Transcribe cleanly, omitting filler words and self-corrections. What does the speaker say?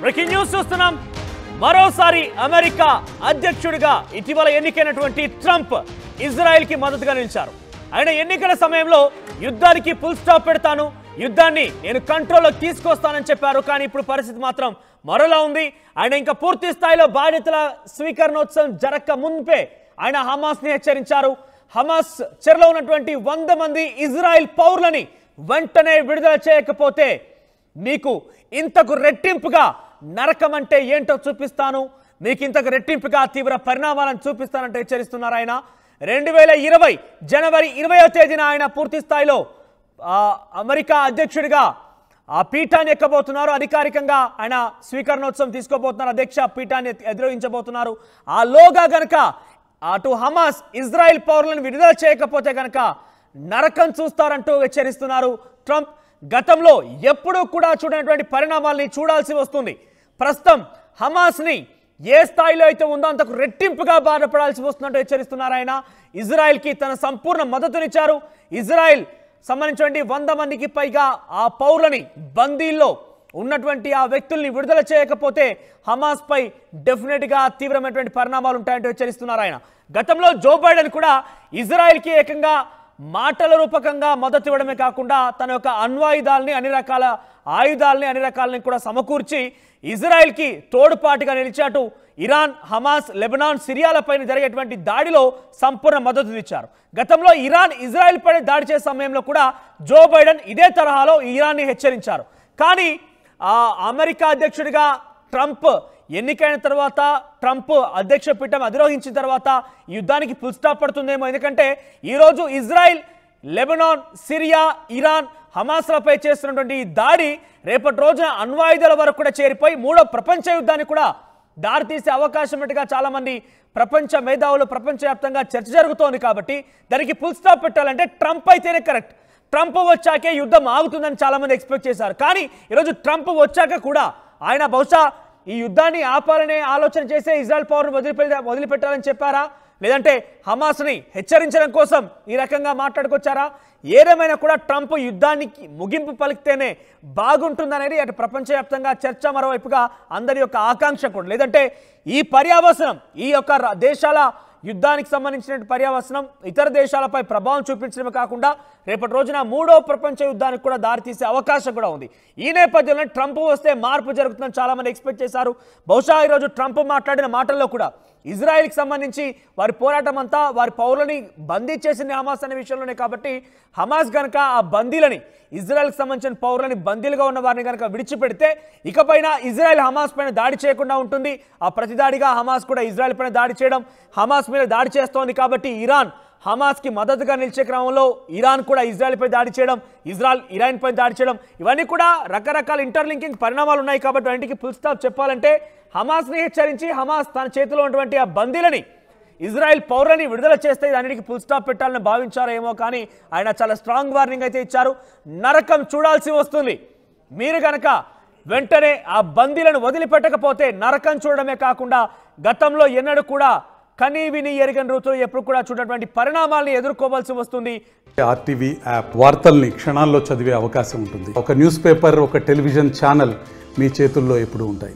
Breaking news చూస్తున్నాం. మరోసారి America అధ్యక్షుడిగా ఇటీవల ఎన్నికైనటువంటి ట్రంప్ ఇజ్రాయెల్ కి మద్దతుగా నిలిచారు. ఆయన ఎన్నికల సమయంలో యుద్ధానికి ఫుల్ స్టాప్ పెడతాను, యుద్ధాన్ని నేను కంట్రోల్లోకి తీసుకొస్తానని చెప్పారు. కానీ ఇప్పుడు పరిస్థితి మాత్రం మరోలా ఉంది. ఆయన ఇంకా పూర్తి స్థాయిలో బాధ్యతల స్వీకరణోత్సవం జరగక మున్పే ఆయన హమాస్ ని హెచ్చరించారు. హమాస్ చెరలో ఉన్నటువంటి 100 మంది ఇజ్రాయెల్ పౌరులని వెంటనే విడుదల చేయకపోతే మీకు ఇంతకు రెట్టింపుగా నరకం అంటే ఏంటో చూపిస్తాను, మీకు ఇంతకు రెట్టింపుగా తీవ్ర పరిణామాలను చూపిస్తానంటే హెచ్చరిస్తున్నారు ఆయన. 2020 జనవరి 20వ తేదీన ఆయన పూర్తి స్థాయిలో అమెరికా అధ్యక్షుడిగా ఆ పీఠాన్ని ఎక్కబోతున్నారు. అధికారికంగా ఆయన స్వీకరణోత్సవం తీసుకోబోతున్నారు. అధ్యక్ష పీఠాన్ని అధిరోహించబోతున్నారు. ఆ లోగా గనక అటు హమాస్ ఇజ్రాయెల్ పౌరులను విడుదల చేయకపోతే గనక నరకం చూస్తారంటూ హెచ్చరిస్తున్నారు ట్రంప్. గతంలో ఎప్పుడూ కూడా చూడనటువంటి పరిణామాల్ని చూడాల్సి వస్తుంది. ప్రస్తుతం హమాస్ని ఏ స్థాయిలో అయితే ఉందో అంతకు రెట్టింపుగా బాధపడాల్సి వస్తున్నట్టు హెచ్చరిస్తున్నారు ఆయన. ఇజ్రాయెల్కి తన సంపూర్ణ మద్దతునిచ్చారు. ఇజ్రాయెల్ సంబంధించినటువంటి 100 మందికి పైగా ఆ పౌరులని బందీల్లో ఉన్నటువంటి ఆ వ్యక్తుల్ని విడుదల చేయకపోతే హమాస్ పై డెఫినెట్గా తీవ్రమైనటువంటి పరిణామాలు ఉంటాయంటూ హెచ్చరిస్తున్నారు ఆయన. గతంలో జో బైడెన్ కూడా ఇజ్రాయెల్కి ఏకంగా మాటల రూపకంగా మద్దతు ఇవ్వడమే కాకుండా తన యొక్క అణ్వాయుధాలని అన్ని రకాల ఆయుధాలని అన్ని రకాలని కూడా సమకూర్చి ఇజ్రాయెల్కి తోడుపాటుగా నిలిచాటు ఇరాన్, హమాస్, లెబనాన్, సిరియాలపైన జరిగేటువంటి దాడిలో సంపూర్ణ మద్దతునిచ్చారు. గతంలో ఇరాన్ ఇజ్రాయెల్ పై దాడి చేసే సమయంలో కూడా జో బైడెన్ ఇదే తరహాలో ఇరాన్ని హెచ్చరించారు. కానీ అమెరికా అధ్యక్షుడిగా ట్రంప్ ఎన్నికైన తర్వాత, ట్రంప్ అధ్యక్ష పీఠం అధిరోహించిన తర్వాత యుద్ధానికి ఫుల్ స్టాప్ పడుతుందేమో. ఎందుకంటే ఈరోజు ఇజ్రాయెల్, లెబనాన్, సిరియా, ఇరాన్, హమాస్లపై చేస్తున్నటువంటి ఈ దాడి రేపటి రోజున అణ్వాయుధాల వరకు కూడా చేరిపోయి 3వ ప్రపంచ యుద్ధానికి కూడా దారితీసే అవకాశం ఉన్నట్టుగా చాలామంది ప్రపంచ మేధావులు ప్రపంచవ్యాప్తంగా చర్చ జరుగుతోంది. కాబట్టి దానికి ఫుల్ స్టాప్ పెట్టాలంటే ట్రంప్ అయితేనే కరెక్ట్. ట్రంప్ వచ్చాకే యుద్ధం ఆగుతుందని చాలామంది ఎక్స్పెక్ట్ చేశారు. కానీ ఈరోజు ట్రంప్ వచ్చాక కూడా ఆయన బహుశా ఈ యుద్ధాన్ని ఆపాలనే ఆలోచన చేసే ఇజ్రాయెల్ పౌరును వదిలిపెట్టాలని చెప్పారా, లేదంటే హమాస్ని హెచ్చరించడం కోసం ఈ రకంగా మాట్లాడుకొచ్చారా? ఏదేమైనా కూడా ట్రంప్ యుద్ధానికి ముగింపు పలికితేనే బాగుంటుందనేది అటు ప్రపంచవ్యాప్తంగా చర్చ, మరోవైపుగా అందరి యొక్క ఆకాంక్ష కూడా. లేదంటే ఈ పర్యావసనం, ఈ యొక్క దేశాల యుద్ధానికి సంబంధించిన పర్యావసనం ఇతర దేశాలపై ప్రభావం చూపించడమే కాకుండా రేపటి రోజున 3వ ప్రపంచ యుద్ధానికి కూడా దారితీసే అవకాశం కూడా ఉంది. ఈ నేపథ్యంలో ట్రంప్ వస్తే మార్పు జరుగుతుందని చాలామంది ఎక్స్పెక్ట్ చేశారు. బహుశా ఈరోజు ట్రంప్ మాట్లాడిన మాటల్లో కూడా ఇజ్రాయెల్కి సంబంధించి వారి పోరాటం అంతా వారి పౌరులని బందీ చేసింది హమాస్ అనే విషయంలోనే. కాబట్టి హమాస్ కనుక ఆ బందీలని, ఇజ్రాయెల్కి సంబంధించిన పౌరులని బందీలుగా ఉన్న వారిని కనుక విడిచిపెడితే ఇకపైన ఇజ్రాయెల్ హమాస్ పైన దాడి చేయకుండా ఉంటుంది. ఆ ప్రతిదాడిగా హమాస్ కూడా ఇజ్రాయెల్ పైన దాడి చేయడం, హమాస్ మీద దాడి చేస్తోంది. కాబట్టి ఇరాన్ హమాస్కి మద్దతుగా నిలిచే క్రమంలో ఇరాన్ కూడా ఇజ్రాయెల్ పై దాడి చేయడం, ఇజ్రాయెల్ ఇరాన్ పై దాడి చేయడం, ఇవన్నీ కూడా రకరకాల ఇంటర్లింకింగ్ పరిణామాలు ఉన్నాయి. కాబట్టి వాటికి ఫుల్ స్టాప్ చెప్పాలంటే హమాస్ని హెచ్చరించి హమాస్ తన చేతిలో ఉన్నటువంటి ఆ బందీలని, ఇజ్రాయెల్ పౌరులని విడుదల చేస్తే దానికి ఫుల్ స్టాప్ పెట్టాలని భావించారేమో. కానీ ఆయన చాలా స్ట్రాంగ్ వార్నింగ్ అయితే ఇచ్చారు. నరకం చూడాల్సి వస్తుంది, మీరు కనుక వెంటనే ఆ బందీలను వదిలిపెట్టకపోతే నరకం చూడడమే కాకుండా గతంలో ఎన్నడూ కూడా కనీ విని ఎరగని ఋతులు ఎప్పుడు కూడా చూడటువంటి పరిణామాలను ఎదుర్కోవాల్సి వస్తుంది. ఆర్టీవీ యాప్ వార్తల్ని క్షణాల్లో చదివే అవకాశం ఉంటుంది. ఒక న్యూస్ పేపర్, ఒక టెలివిజన్ ఛానల్ మీ చేతుల్లో ఎప్పుడు ఉంటాయి.